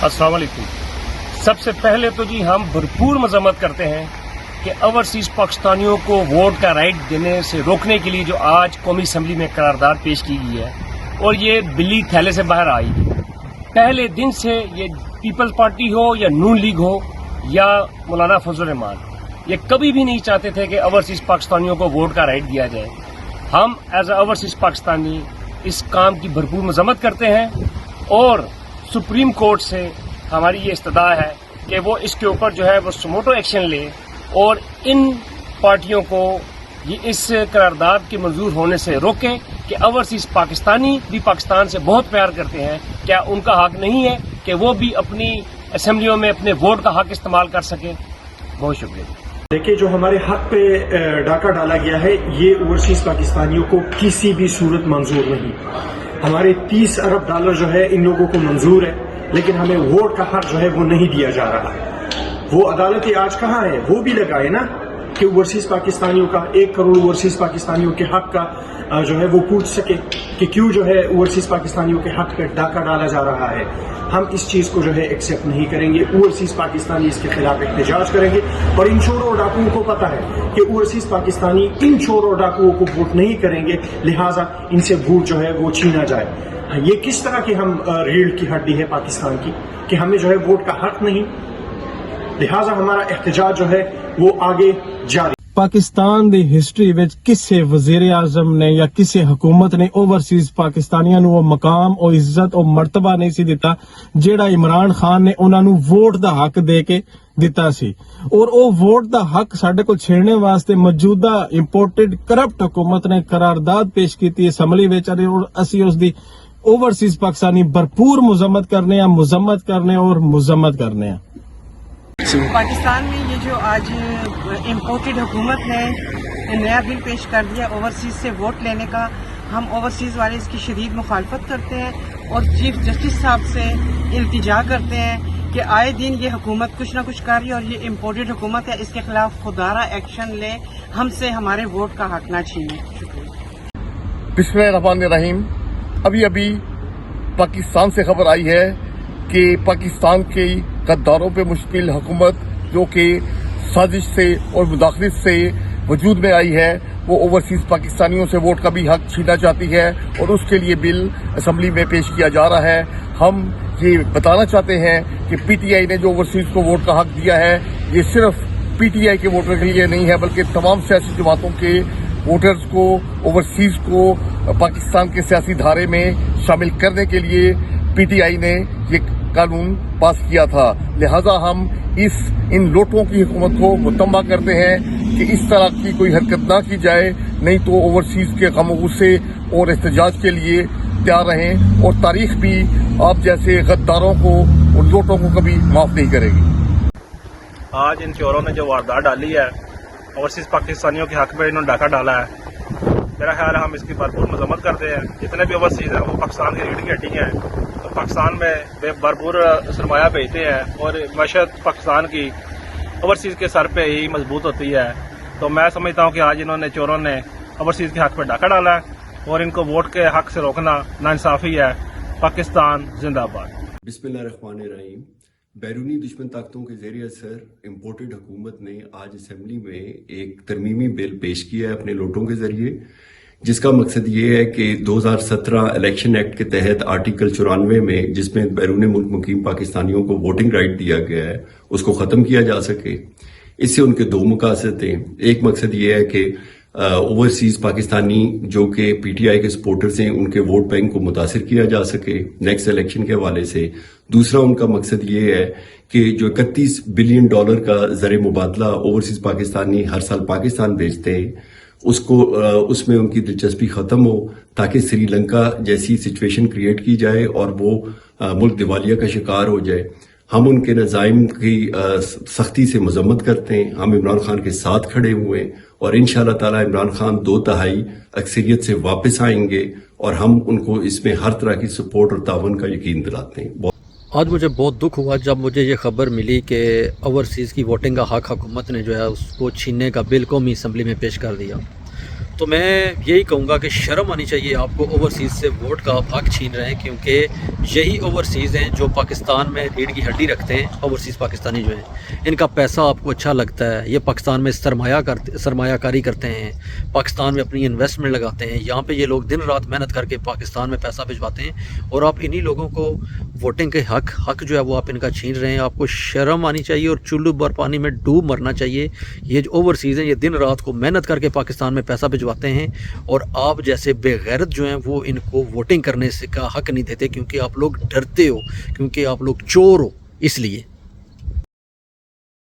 अस्सलाम वालेकुम। सबसे पहले तो जी हम भरपूर मजम्मत करते हैं कि ओवरसीज पाकिस्तानियों को वोट का राइट देने से रोकने के लिए जो आज कौमी असम्बली में करारदाद पेश की गई है और ये बिल्ली थैले से बाहर आई है। पहले दिन से ये पीपल्स पार्टी हो या नून लीग हो या मौलाना फजल रहमान, ये कभी भी नहीं चाहते थे कि ओवरसीज पाकिस्तानियों को वोट का राइट दिया जाए। हम एज ए ओवरसीज पाकिस्तानी इस काम की भरपूर मजम्मत करते हैं और सुप्रीम कोर्ट से हमारी ये इस्तदा है कि वो इसके ऊपर जो है वो सुमोटो एक्शन ले और इन पार्टियों को ये इस करारदाद के मंजूर होने से रोके कि ओवरसीज पाकिस्तानी भी पाकिस्तान से बहुत प्यार करते हैं। क्या उनका हक नहीं है कि वो भी अपनी असम्बलियों में अपने वोट का हक इस्तेमाल कर सके? बहुत शुक्रिया। देखिए, जो हमारे हक पे डाका डाला गया है ये ओवरसीज पाकिस्तानियों को किसी भी सूरत मंजूर नहीं। हमारे 30 अरब डॉलर जो है इन लोगों को मंजूर है, लेकिन हमें वोट का हक जो है वो नहीं दिया जा रहा। वो अदालत आज कहाँ है? वो भी लगाए ना कि ओवरसीज पाकिस्तानियों का 1 करोड़ ओवरसीज पाकिस्तानियों के हक का जो है वो पूछ सके कि क्यों जो है ओवरसीज पाकिस्तानियों के हक पे डाका डाला जा रहा है। हम इस चीज को जो है एक्सेप्ट नहीं करेंगे। ओवरसीज पाकिस्तानी इसके खिलाफ एहतजाज करेंगे और इन चोरों और डाकुओं को पता है कि ओवरसीज पाकिस्तानी इन चोरों और डाकुओं को वोट नहीं करेंगे, लिहाजा इनसे वोट जो है वो छीना जाए। ये किस तरह की हम रीढ़ की हड्डी है पाकिस्तान की कि हमें जो है वोट का हक नहीं, लिहाजा हमारा एहतजाज जो है वो आगे जारी। ਪਾਕਿਸਤਾਨ ਦੀ ਹਿਸਟਰੀ ਵਿੱਚ ਕਿਸੇ ਵਜ਼ੀਰ ਆਜ਼ਮ ਨੇ ਜਾਂ ਕਿਸੇ ਹਕੂਮਤ ਨੇ ਓਵਰਸੀਜ਼ ਪਾਕਿਸਤਾਨੀਆਂ ਨੂੰ ਉਹ ਮਕਾਮ ਉਹ ਇੱਜ਼ਤ ਉਹ ਮਰਤਬਾ ਨਹੀਂ ਸੀ ਦਿੱਤਾ ਜਿਹੜਾ ਇਮਰਾਨ ਖਾਨ ਨੇ ਉਹਨਾਂ ਨੂੰ ਵੋਟ ਦਾ ਹੱਕ ਦੇ ਕੇ ਦਿੱਤਾ ਸੀ। ਔਰ ਉਹ ਵੋਟ ਦਾ ਹੱਕ ਸਾਡੇ ਕੋਲ ਛੇੜਨੇ ਵਾਸਤੇ ਮੌਜੂਦਾ ਇੰਪੋਰਟਡ ਕਰਪਟ ਹਕੂਮਤ ਨੇ ਕਰਾਰਦਾਦ ਪੇਸ਼ ਕੀਤੀ ਅਸੈਂਬਲੀ ਵਿੱਚ ਔਰ ਅਸੀਂ ਉਸ ਦੀ ओवरसीज पाकिस्तानी भरपूर मुजम्मत करने और मुजम्मत करने। पाकिस्तान में ये जो आज इम्पोर्टेड हुकूमत ने नया बिल पेश कर दिया ओवरसीज से वोट लेने का, हम ओवरसीज वाले इसकी शदीद मुखालफत करते हैं और चीफ जस्टिस साहब से इल्तिजा करते हैं कि आए दिन ये हुकूमत कुछ ना कुछ कर रही है और ये इम्पोर्टेड हुकूमत है, इसके खिलाफ खुदारा एक्शन ले, हमसे हमारे वोट का हक ना छीने। बिस्मिल्लाहिर्रहमानिर्रहीम। अभी पाकिस्तान से खबर आई है कि पाकिस्तान की गद्दारों पे मुश्तमिल हुकूमत जो कि साजिश से और मुदाखलत से वजूद में आई है, वो ओवरसीज पाकिस्तानियों से वोट का भी हक छीनना चाहती है और उसके लिए बिल असम्बली में पेश किया जा रहा है। हम ये बताना चाहते हैं कि पीटीआई ने जो ओवरसीज को वोट का हक दिया है ये सिर्फ पीटीआई के वोटर के लिए नहीं है, बल्कि तमाम सियासी जमातों के वोटर्स को ओवरसीज को पाकिस्तान के सियासी धारे में शामिल करने के लिए पीटीआई ने ये कानून पास किया था। लिहाजा हम इन लोटों की हुकूमत को मुतम्मा करते हैं कि इस तरह की कोई हरकत ना की जाए, नहीं तो ओवरसीज के गम गुस्से और एहतजाज के लिए तैयार रहें और तारीख भी आप जैसे गद्दारों को और लोटों को कभी माफ नहीं करेगी। आज इन चोरों ने जो वारदात डाली है, ओवरसीज पाकिस्तानियों के हक में इन्होंने डाका डाला है, मेरा ख्याल है हम इसकी भरपूर मजम्मत करते हैं। जितने भी ओवरसीज हैं वो पाकिस्तान की रीढ़ की हड्डी हैं, तो पाकिस्तान में भरपूर सरमाया भेजते हैं और मशहद पाकिस्तान की ओवरसीज के सर पे ही मजबूत होती है। तो मैं समझता हूँ कि आज इन्होंने चोरों ने ओवरसीज के हक पे डाका डाला है और इनको वोट के हक से रोकना नाइंसाफी है। पाकिस्तान जिंदाबाद। बिस्मिल्लाहिर्रहमानिर्रहीम। बैरूनी दुश्मन ताकतों के ज़रिए असर इम्पोर्टेड हुकूमत ने आज असम्बली में एक तरमीमी बिल पेश किया है अपने लोटों के ज़रिए, जिसका मकसद ये है कि 2017 इलेक्शन एक्ट के तहत आर्टिकल 94 में जिसमें बैरून मुल्क मुकीम पाकिस्तानियों को वोटिंग राइट दिया गया है उसको ख़त्म किया जा सके। इससे उनके दो मकसद हैं। एक मकसद ये है कि ओवरसीज पाकिस्तानी जो कि पीटीआई के सपोर्टर्स हैं उनके वोट बैंक को मुतासिर किया जा सके नेक्स्ट इलेक्शन के हवाले से। दूसरा उनका मकसद ये है कि जो 31 बिलियन डॉलर का ज़र मुबादला ओवरसीज पाकिस्तानी हर साल पाकिस्तान भेजते हैं उसमें उनकी दिलचस्पी ख़त्म हो, ताकि श्रीलंका जैसी सिचुएशन क्रिएट की जाए और वो मुल्क दिवालिया का शिकार हो जाए। हम उनके नज़ाइम की सख्ती से मजम्मत करते हैं। हम इमरान खान के साथ खड़े हुए हैं और इंशाअल्लाह ताला इमरान खान 2/3 अक्सरियत से वापस आएंगे और हम उनको इसमें हर तरह की सपोर्ट और तावन का यकीन दिलाते हैं। आज मुझे बहुत दुख हुआ जब मुझे ये खबर मिली कि ओवरसीज़ की वोटिंग का हक हुकूमत ने जो है उसको छीनने का बिल कौमी असम्बली में पेश कर दिया। تو میں یہی کہوں گا کہ شرم آنی چاہیے آپ کو، اوورسیز سے ووٹ کا آپ حق چھین رہے ہیں، کیونکہ یہی اوورسیز ہیں جو پاکستان میں ریڑھ کی ہڈی رکھتے ہیں۔ اوورسیز پاکستانی جو ہیں، ان کا پیسہ آپ کو اچھا لگتا ہے، یہ پاکستان میں سرمایہ کاری کرتے ہیں، پاکستان میں اپنی انویسٹمنٹ لگاتے ہیں، یہاں پہ یہ لوگ دن رات محنت کر کے پاکستان میں پیسہ بھجواتے ہیں، اور آپ انہی لوگوں کو ووٹنگ کے حق جو ہے وہ آپ ان کا چھین رہے ہیں۔ آپ کو شرم آنی چاہیے اور چلو بھر پانی میں ڈوب مرنا چاہیے۔ یہ جو اوورسیز ہیں، یہ دن رات کو محنت کر کے پاکستان میں پیسہ بھجواتے ہیں، اور آپ جیسے بے غیرت جو ہیں وہ ان کو ووٹنگ کرنے سے کا حق نہیں دیتے، کیونکہ آپ لوگ ڈرتے ہو، کیونکہ آپ لوگ چور ہو، اس لیے